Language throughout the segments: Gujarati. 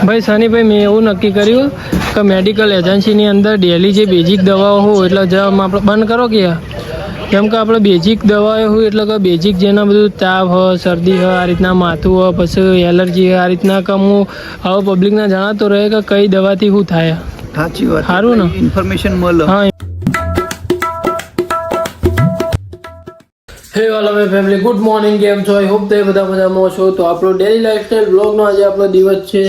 ભાઈ સનીભાઈ મેં એવું નક્કી કર્યું કે મેડિકલ એજન્સીની અંદર ડેલી જે બેઝિક દવાઓ હોય એટલે જેમ આપણે બંધ કરો કે કેમ કે આપણે બેઝિક દવાઓ હોય એટલે કે બેઝિક જેના બધું તાવ હોય, શરદી હોય, આ રીતના માથું હોય, પછી એલર્જી હોય, આ રીતના કે હું હવે પબ્લિકને જણાતો રહે કે કઈ દવાથી શું થાય. સાચી વાત, સારું ને, ઇન્ફોર્મેશન મળે. હા. હે વાલા માય ફેમિલી, ગુડ મોર્નિંગ. કેમ છો? આઈ હોપ તે બધા મજામાં છો. તો આપણો ડેલી લાઈફસ્ટાઈલ બ્લોગનો આજે આપણો દિવસ છે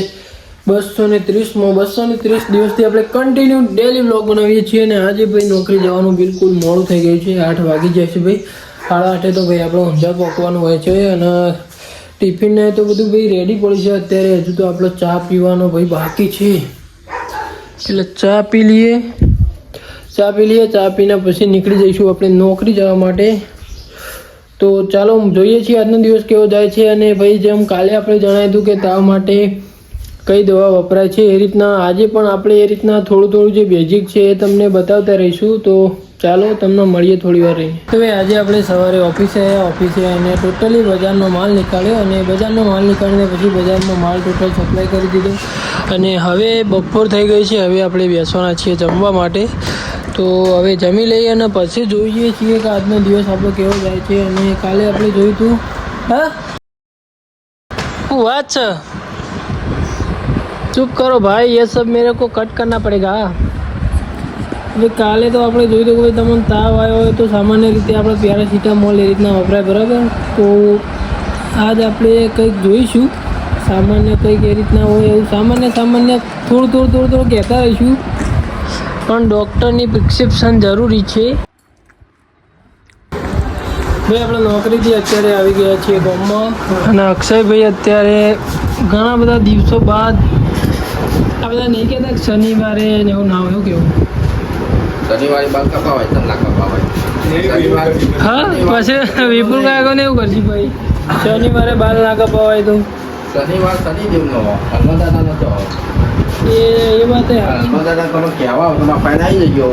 230મો. 230 દિવસથી આપણે કન્ટિન્યુ ડેલી બ્લોગ બનાવીએ છીએ. અને આજે ભાઈ નોકરી જવાનું બિલકુલ મોડું થઈ ગયું છે. 8 વાગી જાય છે ભાઈ. 8:30 તો ભાઈ આપણે ઊંઝા પકવાનું હોય છે. અને ટિફિનને તો બધું ભાઈ રેડી પડી છે અત્યારે. હજુ તો આપણો ચા પીવાનો ભાઈ બાકી છે, એટલે ચા પી લઈએ. ચા પીને પછી નીકળી જઈશું આપણે નોકરી જવા માટે. તો ચાલો જોઈએ છીએ આજનો દિવસ કેવો જાય છે. અને ભાઈ જેમ કાલે આપણે જણાવ્યું હતું કે તાવ માટે કઈ દવા વપરાય છે, એ રીતના આજે પણ આપણે એ રીતના થોડું જે બેઝિક છે એ તમને બતાવતા રહીશું. તો ચાલો તમને મળીએ થોડી વાર રહીને. તો ભાઈ આજે આપણે સવારે ઓફિસે અને ટોટલી બજારનો માલ નીકાળ્યો. અને બજારનો માલ નીકાળીને પછી બજારમાં માલ ટોટલ સપ્લાય કરી દીધો. અને હવે બપોર થઈ ગઈ છે. હવે આપણે બેસવાના છીએ જમવા માટે. તો હવે જમી લઈએ અને પછી જોઈએ છીએ કે આજનો દિવસ આપણો કેવો જાય છે. અને કાલે આપણે જોયું હતું. હા, શું વાત છે? चुप करो भाई, ये सब मेरे को कट करना पड़ेगा. भाई काले तो આપણે જોયું તો કોઈ તમને તાવ આવ્યો હોય તો સામાન્ય રીતે આપણે પેરાસિટામોલ એ રીતના વપરાય, બરાબર. તો આજ આપણે કંઈક જોઈશું સામાન્ય, કંઈક એ રીતના હોય એવું સામાન્ય થોડું કહેતા રહીશું. પણ ડૉક્ટરની પ્રિસ્ક્રિપ્શન જરૂરી છે. ભાઈ આપણે નોકરીથી અત્યારે આવી ગયા છીએ ગામમાં. અને અક્ષયભાઈ અત્યારે ઘણા બધા દિવસો બાદ, આ બધા નહીં કહેતા શનિવારે ને એવું ના હોય, એવું કેવું શનિવારે બાલ કપાવાય, તલાક કપાવાય. હા, પછી વિપુલ કાકા ને એવું કરશે ભાઈ, શનિવારે બાલ ના કપાવાય તો શનિવાર શનિદેવનો હનુમાનદાદા નતો એ વાત હનુમાનદાદા તમે કહેવા તમારા ફાયદા આવી જજો.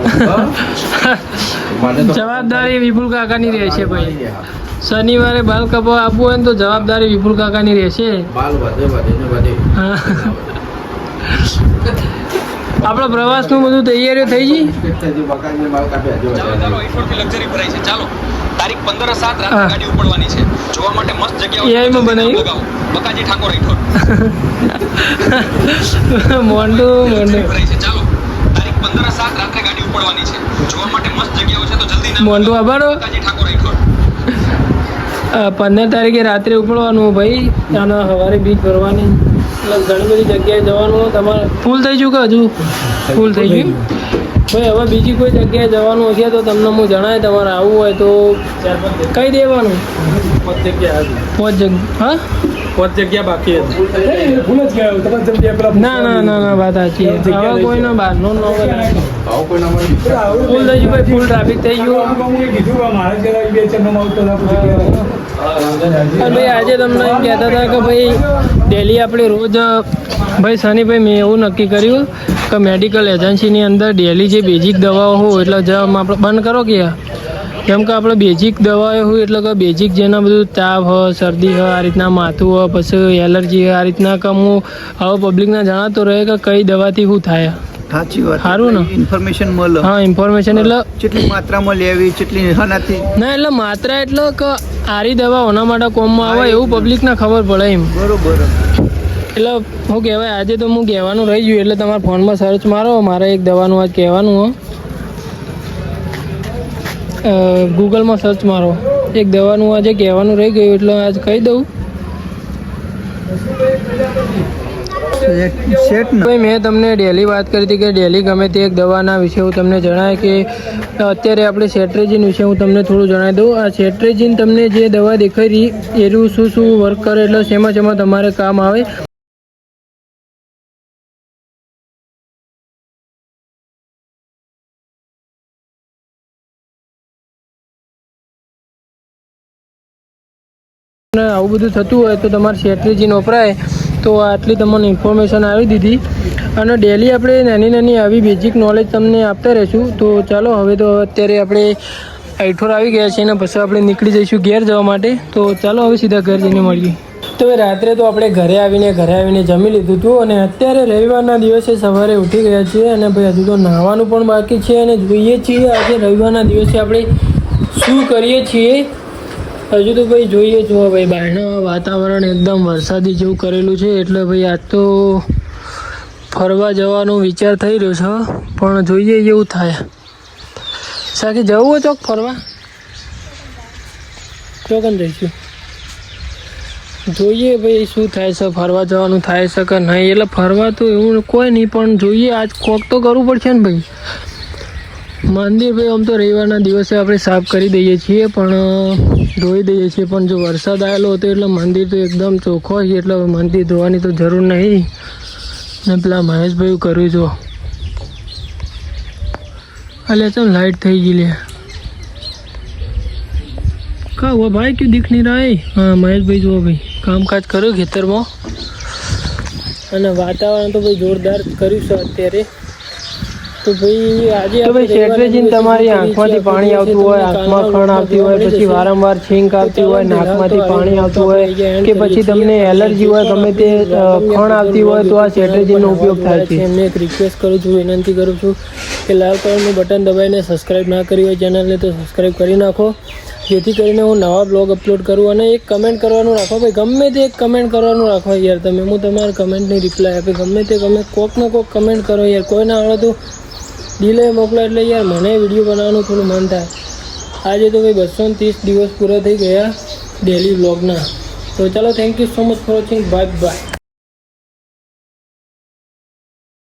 જવાબદારી વિપુલ કાકાની રહેશે ભાઈ. શનિવારે બાલ કપાવા આપવું હોય ને તો જવાબદારી વિપુલ કાકાની રહેશે. બાલ વધે. હા, આપણો પ્રવાસનું બધું તૈયારીઓ થઈ ગઈ. તારીખ 15/7 રાત્રે ગાડી ઉપડવાની છે. જોવા માટે મસ્ત જગ્યા એઆઈમાં બનાવી બકાજી ઠાકોર હેઠળ મોન્ટુ ચાલો તારીખ 15/7 રાત્રે ગાડી ઉપડવાની છે. જોવા માટે મસ્ત જગ્યાઓ છે, તો જલ્દી ના મોન્ટુ આભારો. બકાજી ઠાકોર હેઠળ 15 તારીખે રાત્રે ઉપડવાનું ભાઈ. ત્યાંના સવારે બીચ ભરવાની, એટલે ઘણી બધી જગ્યાએ જવાનું. તમારે ફૂલ થઈ ગયું કે હજુ ફૂલ થઈ ગયું ભાઈ? હવે બીજી કોઈ જગ્યાએ જવાનું હશે તો તમને હું જણાય. તમારે આવવું હોય તો કહી દેવાનું. 5 જગ્યા બાકી હતી. ના વાત સાચી. હવે કોઈનો બહારનો ન હોય. ફૂલ થઈ ગયું ભાઈ, ફૂલ ટ્રાફિક થઈ ગયું. ભાઈ આજે તમને એમ કહેતા હતા કે ભાઈ ડેલી આપણે રોજ ભાઈ સનીભાઈ મેં એવું નક્કી કર્યું કે મેડિકલ એજન્સીની અંદર ડેલી જે બેઝિક દવાઓ હોય એટલે જેમ આપણે બંધ કરો કે કેમ કે આપણે બેઝિક દવાઓ હોય એટલે કે બેઝિક જેના બધું તાવ હોય, શરદી હોય, આ રીતના માથું હોય, પછી એલર્જી હોય, આ રીતના કે હું હવે પબ્લિકને જણાતો રહે કે કઈ દવાથી શું થાય. સાચી વાત, સારું ને, ઇન્ફોર્મેશન મળે. હા, ઇન્ફોર્મેશન એટલે કેટલી માત્રામાં લેવી, કેટલી નથી ના, એટલે માત્રા એટલે કે આરી દવા ઓના માટે કોમમાં આવે એવું પબ્લિકને ખબર પડે એમ. બરોબર. એટલે હું કહેવાય આજે તો હું કહેવાનું રહી ગયું, એટલે તમારા ફોનમાં સર્ચ મારો. મારે એક દવાનું આજ કહેવાનું હોય, ગૂગલમાં સર્ચ મારો. એક દવાનું આજે કહેવાનું રહી ગયું એટલે આજ કહી દઉં. ભાઈ મેં તમને ડેલી વાત કરી હતી કે ડેલી ગમે તે એક દવાના વિશે હું તમને જણાય કે અત્યારે આપણે સેટ્રેજિન વિશે હું તમને થોડું જણાવી દઉં. આ સેટ્રેજિન તમને જે દવા દેખાઈ રહી એનું શું વર્ક કરે, એટલે શેમાં તમારે કામ આવે. આવું બધું થતું હોય તો તમારે સેટ્રેજિન વપરાય. તો આટલી તમને ઇન્ફોર્મેશન આવી દીધી. અને ડેલી આપણે નાની આવી બેઝિક નોલેજ તમને આપતા રહીશું. તો ચાલો હવે તો અત્યારે આપણે આઈઠોર આવી ગયા છીએ અને પછી આપણે નીકળી જઈશું ઘેર જવા માટે. તો ચાલો હવે સીધા ઘર જઈને મળીએ. તો રાત્રે તો આપણે ઘરે આવીને જમી લીધું હતું અને અત્યારે રવિવારના દિવસે સવારે ઉઠી ગયા છીએ અને ભાઈ હજુ તો નાહવાનું પણ બાકી છે અને જોઈએ છીએ આજે રવિવારના દિવસે આપણે શું કરીએ છીએ. હજુ તો ભાઈ જોઈએ જો ભાઈ બહારનું વાતાવરણ એકદમ વરસાદી જેવું કરેલું છે એટલે ભાઈ આજ તો ફરવા જવાનો વિચાર થઈ રહ્યો છે પણ જોઈએ એવું થાય. સાકી જવું હોય ચોક ફરવા ચોકન જઈશું. જોઈએ ભાઈ શું થાય છે, ફરવા જવાનું થાય છે કે નહીં. એટલે ફરવા તો એવું કોઈ નહીં પણ જોઈએ આજ કોક તો કરવું પડશે ને ભાઈ. મંદિર ભાઈ આમ તો રવિવારના દિવસે આપણે સાફ કરી દઈએ છીએ પણ ધોઈ દઈએ છીએ પણ જો વરસાદ આવેલો હતો એટલે મંદિર તો એકદમ ચોખ્ખો છે એટલે મંદિર ધોવાની તો જરૂર નહીં. ને પેલા મહેશભાઈ કર્યું જો અલ્યા ચાલ લાઇટ થઈ ગઈ લે કા હુआ भाई क्यों दिख नहीं रहा है. हाँ महेश भाई જો ભાઈ કામકાજ કર્યું ખેતરમાં અને વાતાવરણ તો ભાઈ જોરદાર કર્યું છે અત્યારે. તો ભાઈ આજે તો ભાઈ શેઠજીને તમારી આંખમાંથી પાણી આવતું હોય, આંખમાં ખણ આવતી હોય, પછી વારંવાર છીંક આવતી હોય, નાકમાંથી પાણી આવતું હોય કે પછી તમને એલર્જી હોય, ગમે તે ખણ આવતી હોય તો આ શેઠજીનો ઉપયોગ થાય છે. એમને એક રિક્વેસ્ટ કરું છું, વિનંતી કરું છું કે લાલ કલરનું બટન દબાવીને સબસ્ક્રાઈબ ના કરી હોય ચેનલને તો સબસ્ક્રાઈબ કરી નાખો જેથી કરીને હું નવા બ્લોગ અપલોડ કરું. અને એક કમેન્ટ કરવાનું રાખો ભાઈ, ગમે તે એક કમેન્ટ કરવાનું રાખો યાર તમે. હું તમારા કમેન્ટની રિપ્લાય આપે ગમે તે તમે કોકને કોક કમેન્ટ કરો યાર. કોઈ ના આવડે તો ડીલે મોકલો એટલે યાર મને વિડીયો બનાવવાનું થોડું મન થાય. આજે તો ભાઈ 230 દિવસ પૂરા થઈ ગયા ડેલી બ્લોગના. તો ચાલો thank you so much for watching. Bye bye.